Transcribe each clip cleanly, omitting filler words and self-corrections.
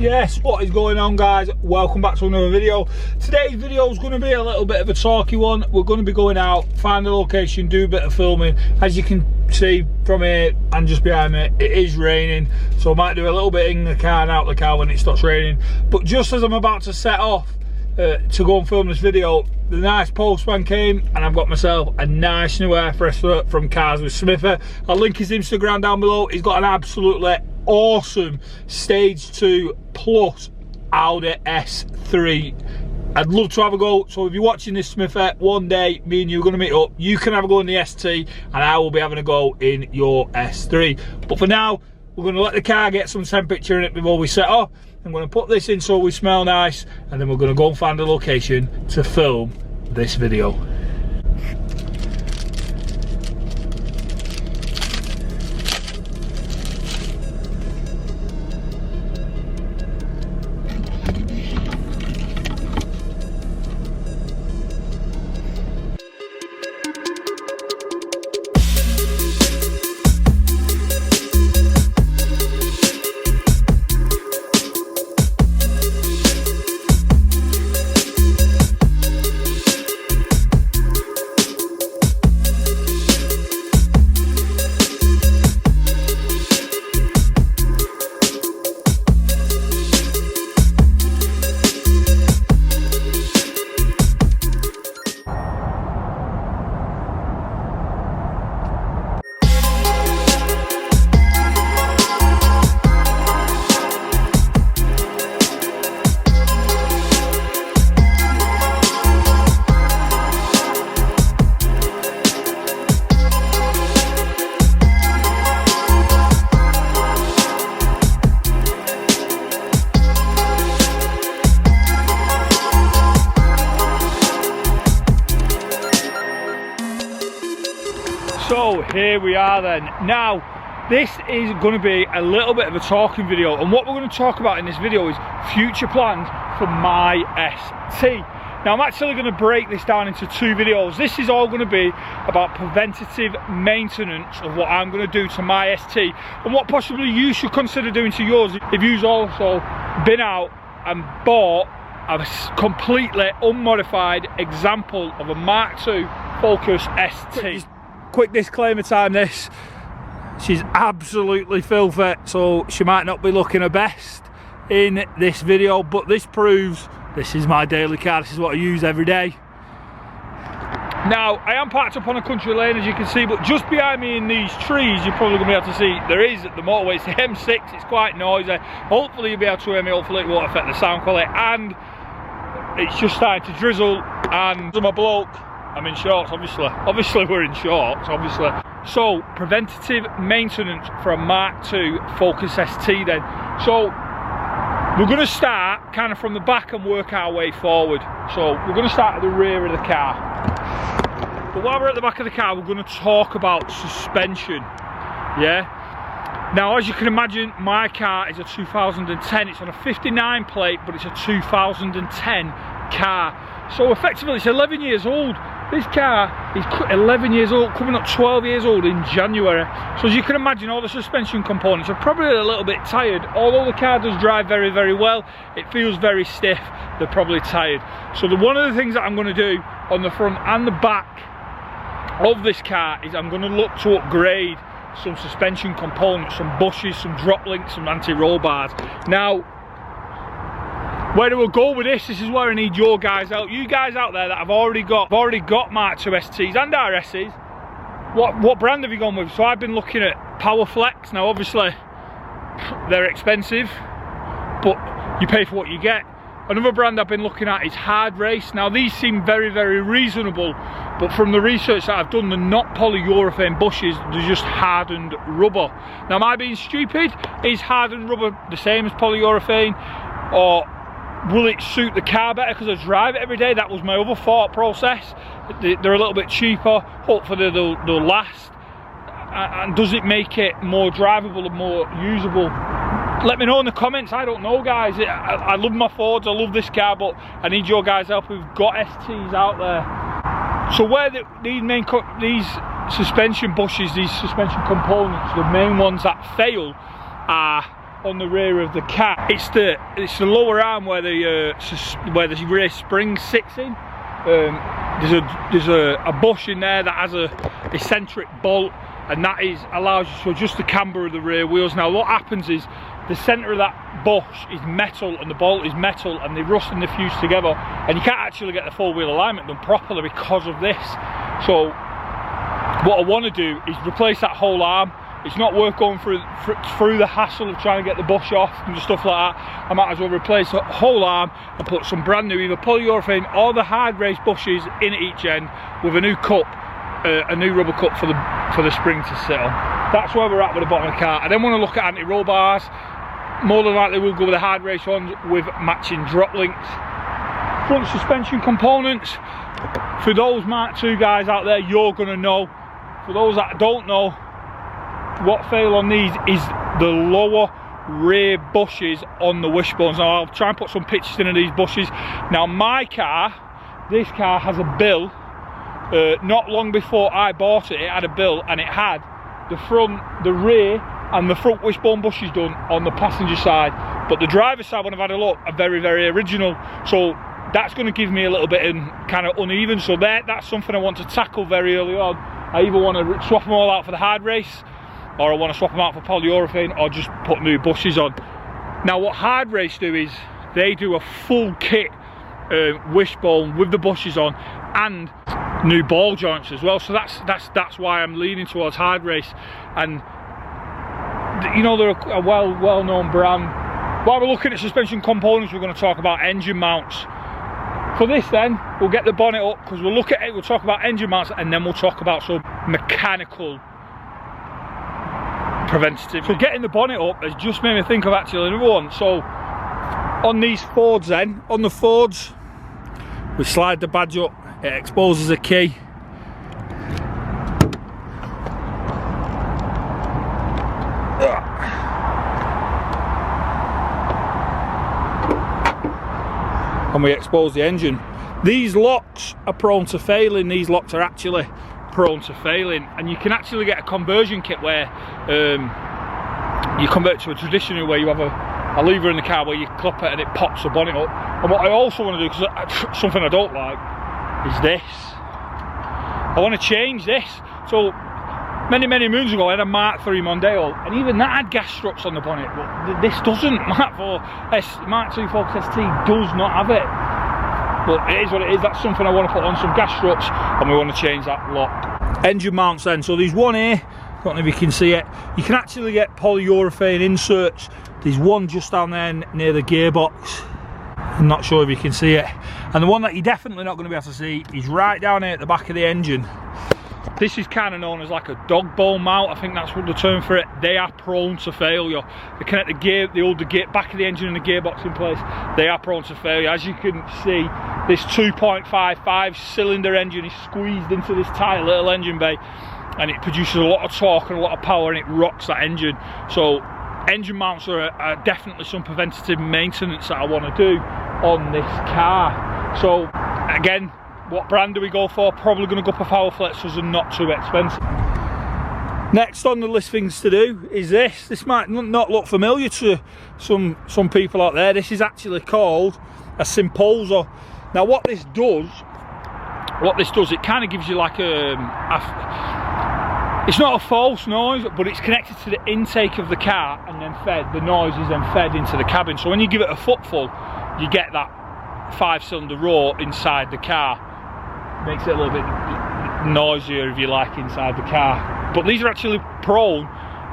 Yes, what is going on, guys? Welcome back to another video. Today's video is going to be a little bit of a talky one. We're going to be going out, find a location, do a bit of filming. As you can see from here and just behind me, it is raining, so I might do a little bit in the car and out the car when it stops raining. But just as I'm about to set off to go and film this video, the nice postman came and I've got myself a nice new air freshener from Cars with Smither. I'll link his Instagram down below. He's got an absolutely awesome Stage 2 Plus Audi S3. I'd love to have a go, so if you're watching this, Smither, one day me and you are going to meet up. You can have a go in the ST and I will be having a go in your S3. But for now, we're going to let the car get some temperature in it before we set off. I'm going to put this in so we smell nice, and then we're going to go and find a location to film this video. So here we are then. Now this is going to be a little bit of a talking video, and what we're going to talk about in this video is future plans for my ST. Now I'm actually going to break this down into two videos. This is all going to be about preventative maintenance of what I'm going to do to my ST and what possibly you should consider doing to yours if you've also been out and bought a completely unmodified example of a Mark II Focus ST. Quick disclaimer time this, she's absolutely filthy, so she might not be looking her best in this video, but this proves this is my daily car. This is what I use every day. Now I am parked up on a country lane, as you can see, but just behind me in these trees you're probably going to be able to see there is the motorway. It's the M6, it's quite noisy. Hopefully you'll be able to hear me, hopefully it won't affect the sound quality, and it's just starting to drizzle, and I'm a bloke. I'm in shorts, obviously we're in shorts, obviously. So, preventative maintenance for a Mark II Focus ST then. So, we're going to start kind of from the back and work our way forward. So, we're going to start at the rear of the car. But while we're at the back of the car, we're going to talk about suspension, yeah? Now, as you can imagine, my car is a 2010. It's on a 59 plate, but it's a 2010 car. So, effectively, it's 11 years old. This car is 11 years old, coming up 12 years old in January. So as you can imagine, all the suspension components are probably a little bit tired. Although the car does drive very, very well, it feels very stiff, they're probably tired. So one of the things that I'm going to do on the front and the back of this car is I'm going to look to upgrade some suspension components, some bushes, some drop links, some anti-roll bars. Now, where do we go with this? This is where I need your guys out. You guys out there that have already got Mark II STs and RSs. What brand have you gone with? So I've been looking at Powerflex. Now obviously they're expensive, but you pay for what you get. Another brand I've been looking at is Hardrace. Now these seem very, very reasonable, but from the research that I've done, they're not polyurethane bushes, they're just hardened rubber. Now am I being stupid? Is hardened rubber the same as polyurethane, or will it suit the car better because I drive it every day? That was my other thought process. They're a little bit cheaper, hopefully they'll last. And does it make it more drivable and more usable? Let me know in the comments. I don't know, guys. I love my Fords, I love this car, but I need your guys' help who've got STs out there. So where these suspension bushes, these suspension components, the main ones that fail are on the rear of the car. It's the lower arm where the rear spring sits in. There's a bush in there that has a eccentric bolt, and that allows you to adjust the camber of the rear wheels. Now what happens is the centre of that bush is metal and the bolt is metal, and they rust and they fuse together, and you can't actually get the full wheel alignment done properly because of this. So what I want to do is replace that whole arm. It's not worth going through the hassle of trying to get the bush off and stuff like that. I might as well replace the whole arm and put some brand new either polyurethane or the Hardrace bushes in at each end with a new cup, a new rubber cup for the spring to sit on. That's where we're at with the bottom of the car. I then want to look at anti-roll bars. More than likely we'll go with the Hardrace ones with matching drop links. Front suspension components. For those Mark II guys out there, you're going to know. For those that don't know, what fail on these is the lower rear bushes on the wishbones. Now I'll try and put some pictures in of these bushes. Now this car has a bill. Not long before I bought it, it had a bill, and it had the front, the rear and the front wishbone bushes done on the passenger side, but the driver's side, when I've had a look, are very, very original. So that's going to give me a little bit kind of uneven. So that's something I want to tackle very early on. I either want to swap them all out for the Hardrace, or I want to swap them out for polyurethane, or just put new bushes on. Now what Hardrace do is they do a full kit wishbone with the bushes on and new ball joints as well. So that's why I'm leaning towards Hardrace. And you know, they're a well-known brand. While we're looking at suspension components, we're going to talk about engine mounts. For this then, we'll get the bonnet up because we'll look at it, we'll talk about engine mounts, and then we'll talk about some mechanical preventative. So getting the bonnet up has just made me think of actually another one. So on these Fords then, on the Fords, we slide the badge up, it exposes a key. And we expose the engine. These locks are prone to failing. These locks are actually prone to failing, and you can actually get a conversion kit where you convert to a traditional where you have a lever in the car where you clip it and it pops the bonnet up. And what I also want to do, because something I don't like, is this. I want to change this. So many moons ago I had a Mark III Mondeo, and even that had gas struts on the bonnet, but this doesn't. Mark II Focus ST does not have it. But it is what it is. That's something I want to put on, some gas struts, and we want to change that lock. Engine mounts then. So there's one here, I don't know if you can see it. You can actually get polyurethane inserts. There's one just down there near the gearbox. I'm not sure if you can see it. And the one that you're definitely not going to be able to see is right down here at the back of the engine. This is kind of known as like a dog bone mount. I think that's what the term for it. They are prone to failure. They connect the hold the back of the engine and the gearbox in place. They are prone to failure. As you can see, this 2.55 cylinder engine is squeezed into this tight little engine bay, and it produces a lot of torque and a lot of power, and it rocks that engine. So engine mounts are definitely some preventative maintenance that I want to do on this car. So again, what brand do we go for? Probably going to go for Powerflex because they're not too expensive. Next on the list things to do is this. This might not look familiar to some people out there. This is actually called a Simposer. Now what this does, it kind of gives you like it's not a false noise, but it's connected to the intake of the car, and then the noise is then fed into the cabin. So when you give it a footful, you get that 5-cylinder roar inside the car. Makes it a little bit noisier, if you like, inside the car. But these are actually prone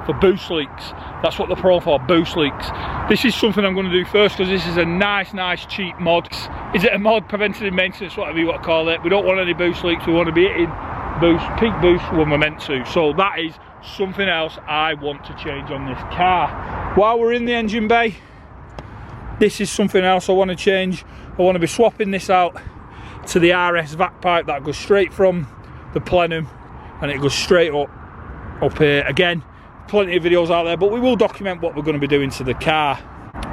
for boost leaks. That's what they're prone for, boost leaks. This is something I'm going to do first because this is a nice cheap mod. Is it a mod? Preventative maintenance, whatever you want to call it. We don't want any boost leaks. We want to be hitting peak boost when we're meant to. So that is something else I want to change on this car. While we're in the engine bay, this is something else I want to change. I want to be swapping this out to the RS vac pipe that goes straight from the plenum, and it goes straight up here. Again, plenty of videos out there, but we will document what we're going to be doing to the car.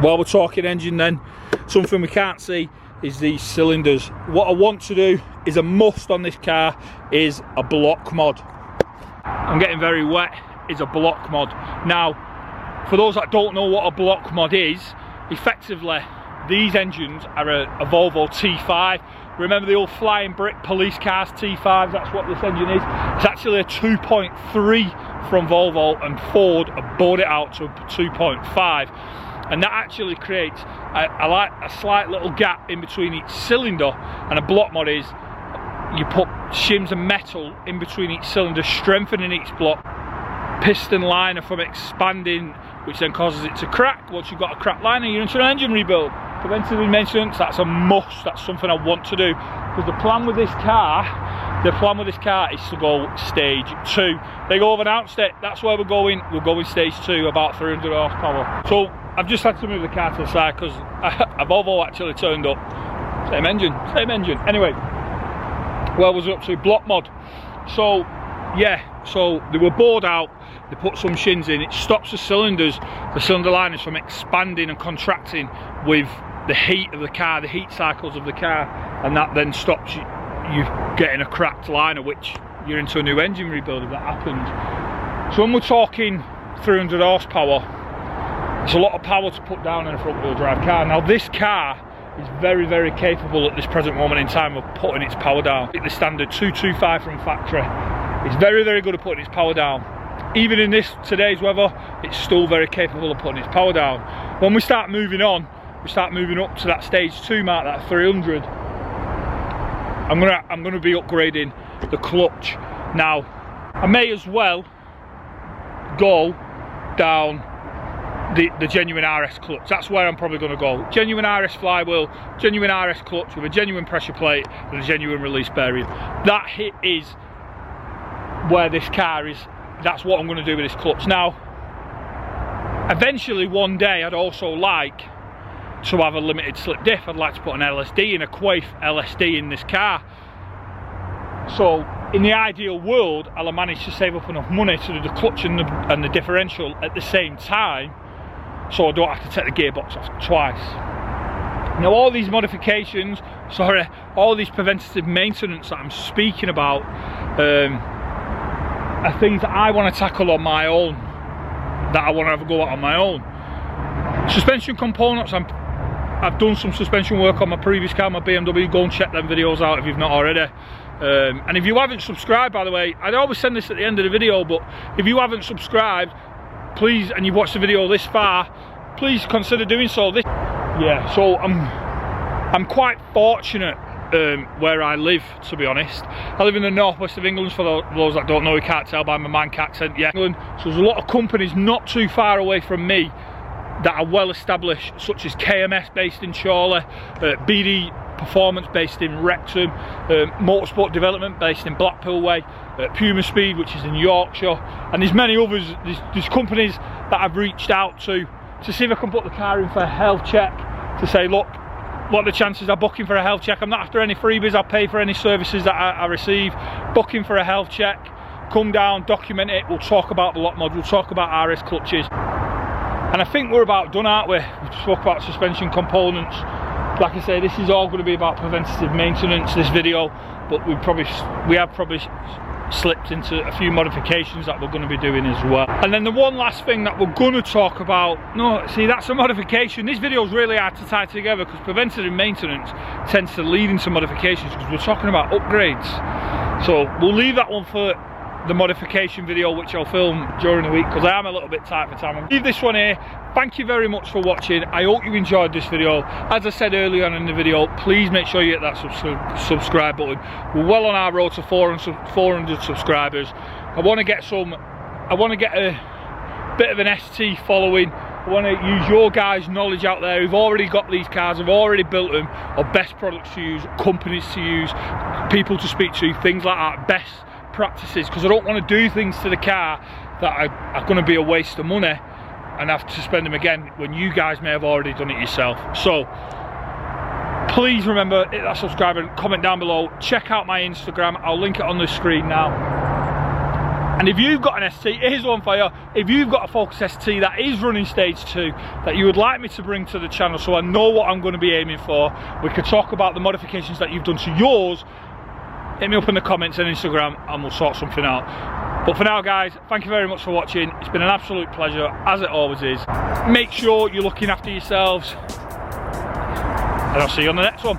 While we're talking engine then, something we can't see is these cylinders. What I want to do is a must on this car is a block mod. I'm getting very wet, is a block mod. Now for those that don't know what a block mod is, effectively these engines are a Volvo T5. Remember the old flying brick police cars T5s? That's what this engine is. It's actually a 2.3 from Volvo, and Ford have bought it out to a 2.5. And that actually creates a slight little gap in between each cylinder. And a block mod is, you put shims of metal in between each cylinder, strengthening each block, piston liner from expanding, which then causes it to crack. Once you've got a cracked liner, you're into an engine rebuild. Preventive maintenance, that's a must. That's something I want to do, because the plan with this car is to go stage 2. They've announced it, that's where we're going. We're going stage 2, about 300 horsepower. So I've just had to move the car to the side because a Volvo actually turned up. Same engine. Anyway, where was it up to? Block mod. So yeah, so they were bored out. They put some shins in. It stops the cylinder liners from expanding and contracting with the heat of the car, the heat cycles of the car, and that then stops you getting a cracked liner, which you're into a new engine rebuild if that happens. So when we're talking 300 horsepower, it's a lot of power to put down in a front wheel drive car. Now this car is very, very capable at this present moment in time of putting its power down. The standard 225 from factory. It's very, very good at putting its power down. Even in today's weather, it's still very capable of putting its power down. When we start moving on, we start moving up to that stage 2 mark, that 300. I'm gonna be upgrading the clutch. Now, I may as well go down the genuine RS clutch. That's where I'm probably going to go. Genuine RS flywheel, genuine RS clutch with a genuine pressure plate and a genuine release bearing. That is where this car is. That's what I'm going to do with this clutch. Now, eventually one day I'd also like to have a limited slip diff. I'd like to put an LSD in, a Quaife LSD in this car. So in the ideal world, I'll have managed to save up enough money to do the clutch and the differential at the same time, so I don't have to take the gearbox off twice. Now all these modifications, all these preventative maintenance that I'm speaking about are things that I want to tackle on my own, that I want to have a go at on my own. Suspension components, I've done some suspension work on my previous car, my BMW. Go and check them videos out if you've not already. And if you haven't subscribed, by the way, I always send this at the end of the video, but if you haven't subscribed, please, and you've watched the video this far, please consider doing so. Yeah, so I'm quite fortunate where I live, to be honest. I live in the northwest of England, for those that don't know, you can't tell by my Manc accent. Yeah, England. So there's a lot of companies not too far away from me that are well established, such as KMS based in Chorley, BD Performance based in Wrexham, Motorsport Development based in Blackpool Way, Puma Speed, which is in Yorkshire, and there's many others. There's companies that I've reached out to see if I can put the car in for a health check, to say, look, what are the chances of booking for a health check? I'm not after any freebies, I'll pay for any services that I receive. Booking for a health check, come down, document it, we'll talk about the lock mod, we'll talk about RS clutches. And I think we're about done, aren't we? We've spoke about suspension components. Like I say, this is all going to be about preventative maintenance, this video, but we have probably slipped into a few modifications that we're going to be doing as well. And then the one last thing that we're going to talk about, no, see, that's a modification. This video is really hard to tie together because preventative maintenance tends to lead into modifications, because we're talking about upgrades. So we'll leave that one for the modification video, which I'll film during the week, because I am a little bit tight for time. I'll leave this one here. Thank you very much for watching. I hope you enjoyed this video. As I said earlier on in the video, please make sure you hit that subscribe button. We're well on our road to 400 subscribers. I want to get a bit of an ST following. I want to use your guys' knowledge out there who've already got these cars, have already built them, or best products to use, companies to use, people to speak to, things like that, best practices, because I don't want to do things to the car that are going to be a waste of money and have to spend them again when you guys may have already done it yourself. So please remember, hit that subscribe and comment down below. Check out my Instagram, I'll link it on the screen now. And if you've got an ST, here's one for you. If you've got a Focus ST that is running stage 2 that you would like me to bring to the channel, so I know what I'm going to be aiming for, we could talk about the modifications that you've done to yours. Hit me up in the comments on Instagram and we'll sort something out. But for now guys, thank you very much for watching. It's been an absolute pleasure, as it always is. Make sure you're looking after yourselves, and I'll see you on the next one.